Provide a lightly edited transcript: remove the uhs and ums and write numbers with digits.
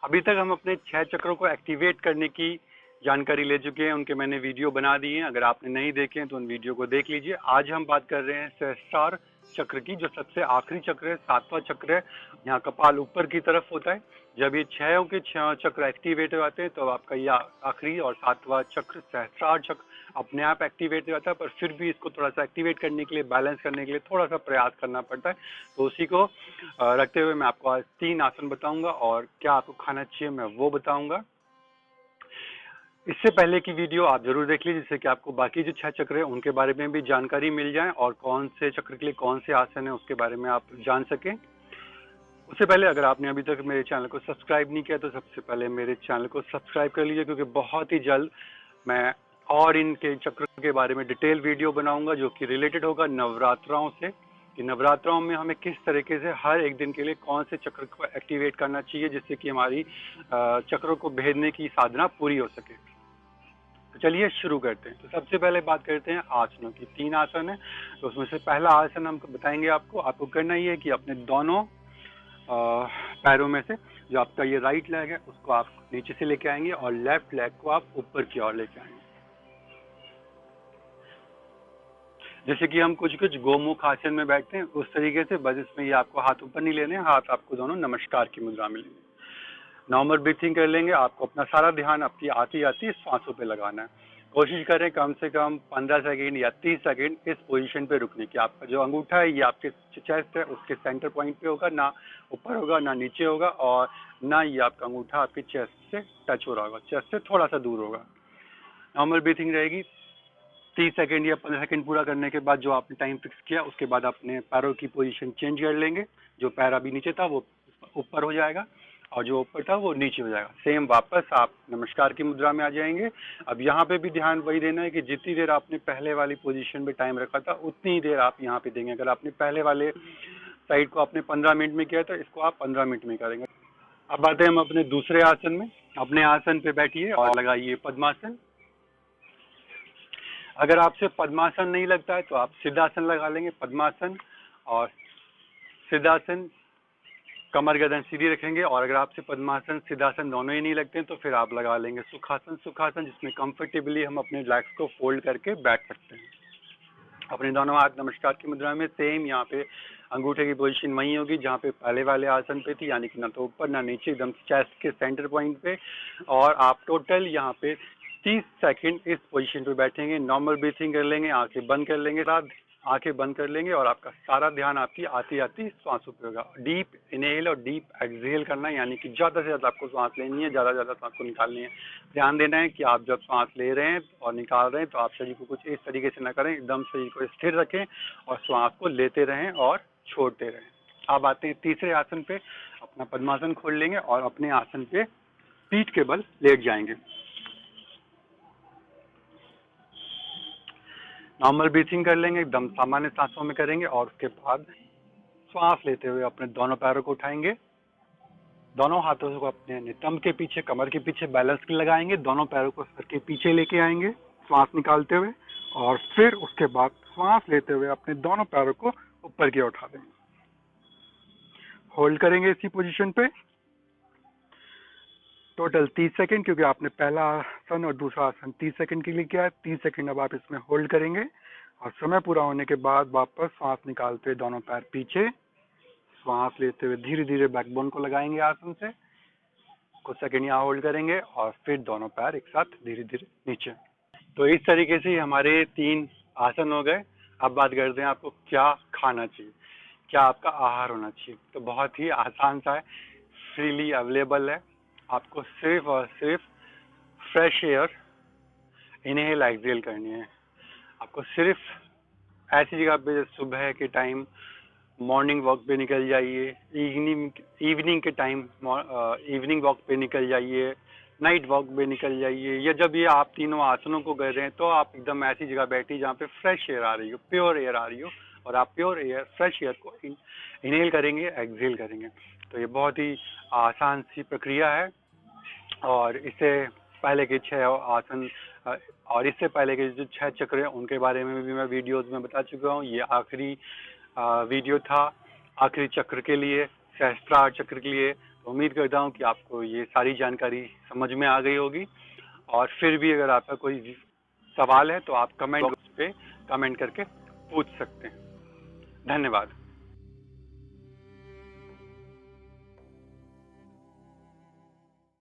अभी तक हम अपने 6 चक्रों को एक्टिवेट करने की जानकारी ले चुके हैं, उनके मैंने वीडियो बना दिए हैं। अगर आपने नहीं देखे हैं तो उन वीडियो को देख लीजिए। आज हम बात कर रहे हैं सहस्त्रार चक्र की, जो सबसे आखिरी चक्र है, 7वां चक्र है। यहाँ कपाल ऊपर की तरफ होता है। जब ये 6 के 6 चक्र एक्टिवेट हो जाते हैं तो आपका ये आखिरी और 7वां चक्र सहस्त्रार चक्र अपने आप एक्टिवेट हो जाता है। पर फिर भी इसको थोड़ा सा एक्टिवेट करने के लिए, बैलेंस करने के लिए थोड़ा सा प्रयास करना पड़ता है। तो उसी को रखते हुए मैं आपको आज 3 आसन बताऊंगा और क्या आपको खाना चाहिए मैं वो बताऊंगा। इससे पहले की वीडियो आप जरूर देख लीजिए, जिससे कि आपको बाकी जो 6 चक्र है उनके बारे में भी जानकारी मिल जाए और कौन से चक्र के लिए कौन से आसन है उसके बारे में आप जान सकें। उससे पहले अगर आपने अभी तक मेरे चैनल को सब्सक्राइब नहीं किया तो सबसे पहले मेरे चैनल को सब्सक्राइब कर लीजिए, क्योंकि बहुत ही जल्द मैं और इनके चक्र के बारे में डिटेल वीडियो बनाऊंगा जो कि रिलेटेड होगा नवरात्राओं से, कि नवरात्राओं में हमें किस तरीके से हर एक दिन के लिए कौन से चक्र को एक्टिवेट करना चाहिए, जिससे कि हमारी चक्रों को भेदने की साधना पूरी हो सके। तो चलिए शुरू करते हैं। तो सबसे पहले बात करते हैं आसनों की। 3 आसन है, तो उसमें से पहला आसन हम बताएंगे आपको करना ही है कि अपने दोनों पैरों में से जो आपका ये राइट लेग है उसको आप नीचे से लेके आएंगे और लेफ्ट लेग को आप ऊपर की ओर लेके आएंगे। जैसे कि हम कुछ गोमुख आसन में बैठते हैं उस तरीके से, बस इसमें ये आपको हाथ ऊपर नहीं लेने, हाथ आपको दोनों नमस्कार की मुद्रा में लेंगे। नॉर्मल ब्रीथिंग कर लेंगे। आपको अपना सारा ध्यान आपकी आती सांसों पे लगाना है। कोशिश करें कम से कम 15 सेकेंड या 30 सेकेंड इस पोजीशन पे रुकने की। आपका जो अंगूठा है ये आपके चेस्ट है उसके सेंटर पॉइंट पे होगा, ना ऊपर होगा ना नीचे होगा, और ना ये आपका अंगूठा आपके चेस्ट से टच हो रहा होगा, चेस्ट से थोड़ा सा दूर होगा। नॉर्मल ब्रीथिंग रहेगी। 30 सेकेंड या 15 सेकेंड पूरा करने के बाद जो आपने टाइम फिक्स किया उसके बाद अपने पैरों की पोजीशन चेंज कर लेंगे। जो पैर अभी नीचे था वो ऊपर हो जाएगा और जो ऊपर था वो नीचे हो जाएगा। सेम वापस आप नमस्कार की मुद्रा में आ जाएंगे। अब यहाँ पे भी ध्यान वही देना है कि जितनी देर आपने पहले वाली पोजीशन पे टाइम रखा था उतनी ही देर आप यहाँ पे देंगे। अगर आपने पहले वाले साइड को आपने 15 मिनट में किया तो इसको आप 15 मिनट में करेंगे। अब आते हैं हम अपने दूसरे आसन में। अपने आसन पे बैठिए और लगाइए पद्मासन। अगर आपसे पद्मासन नहीं लगता है तो आप सिद्धासन लगा लेंगे। पद्मासन और सिद्धासन, कमर गर्दन सीधी रखेंगे। और अगर आपसे पद्मासन सिद्धासन दोनों ही नहीं लगते हैं तो फिर आप लगा लेंगे सुखासन। सुखासन जिसमें कंफर्टेबली हम अपने लेग्स को फोल्ड करके बैठ सकते हैं। अपने दोनों हाथ नमस्कार की मुद्रा में। सेम यहाँ पे अंगूठे की पोजीशन वही होगी जहाँ पे पहले वाले आसन पे थी, यानी कि ना तो ऊपर ना नीचे, एकदम चेस्ट के सेंटर पॉइंट पे। और आप टोटल यहाँ पे 30 सेकंड इस पोजीशन पे बैठेंगे। नॉर्मल ब्रीथिंग कर लेंगे, आंखें बंद कर लेंगे, आंखें बंद कर लेंगे और आपका सारा ध्यान आपकी आती सांसों पे होगा। डीप इनहेल और डीप एक्सहेल करना है, यानी कि ज़्यादा से ज़्यादा आपको सांस लेनी है, ज़्यादा सांस को निकालनी है। ध्यान देना है कि आप जब सांस ले रहे हैं और निकाल रहे हैं तो आप शरीर को कुछ इस तरीके से ना करें, एकदम शरीर को स्थिर रखें और सांस को लेते रहें और छोड़ते रहें। अब आते हैं तीसरे आसन पे। अपना पद्मासन खोल लेंगे और अपने आसन पे पीठ के बल लेट जाएंगे। नॉर्मल ब्रीथिंग कर लेंगे, एकदम सामान्य सांसों में करेंगे और उसके बाद श्वास लेते हुए अपने दोनों पैरों को उठाएंगे। दोनों हाथों को अपने नितंब के पीछे, कमर के पीछे बैलेंस के लगाएंगे। दोनों पैरों को सर के पीछे लेके आएंगे श्वास निकालते हुए, और फिर उसके बाद श्वास लेते हुए अपने दोनों पैरों को ऊपर की ओर उठा देंगे। होल्ड करेंगे इसी पोजीशन पे टोटल 30 सेकंड, क्योंकि आपने पहला आसन और दूसरा आसन 30 सेकंड के लिए किया है। 30 सेकंड अब आप इसमें होल्ड करेंगे और समय पूरा होने के बाद वापस सांस निकालते हुए दोनों पैर पीछे, श्वास लेते हुए धीरे धीरे बैकबोन को लगाएंगे आसन से। कुछ सेकंड यहाँ होल्ड करेंगे और फिर दोनों पैर एक साथ धीरे धीरे नीचे। तो इस तरीके से हमारे 3 आसन हो गए। अब बात करते हैं आपको क्या खाना चाहिए, क्या आपका आहार होना चाहिए। तो बहुत ही आसान सा है, फ्रीली अवेलेबल है। आपको सिर्फ और सिर्फ फ्रेश एयर इनहेल एक्सहेल करनी है। आपको सिर्फ ऐसी जगह पे सुबह के टाइम मॉर्निंग वॉक पे निकल जाइए, इवनिंग के टाइम इवनिंग वॉक पे निकल जाइए, नाइट वॉक पे निकल जाइए, या जब ये आप तीनों आसनों को कर रहे हैं तो आप एकदम ऐसी जगह बैठिए जहाँ पे फ्रेश एयर आ रही हो, प्योर एयर आ रही हो, और आप प्योर एयर, फ्रेश एयर को इनहेल करेंगे, एक्सहेल करेंगे। तो ये बहुत ही आसान सी प्रक्रिया है। और इससे पहले के 6 आसन और इससे पहले के जो 6 चक्र हैं उनके बारे में भी मैं वीडियोस में बता चुका हूँ। ये आखिरी वीडियो था आखिरी चक्र के लिए, सहस्त्रार चक्र के लिए। तो उम्मीद करता हूँ कि आपको ये सारी जानकारी समझ में आ गई होगी। और फिर भी अगर आपका कोई सवाल है तो आप कमेंट बॉक्स पे कमेंट करके पूछ सकते हैं। धन्यवाद।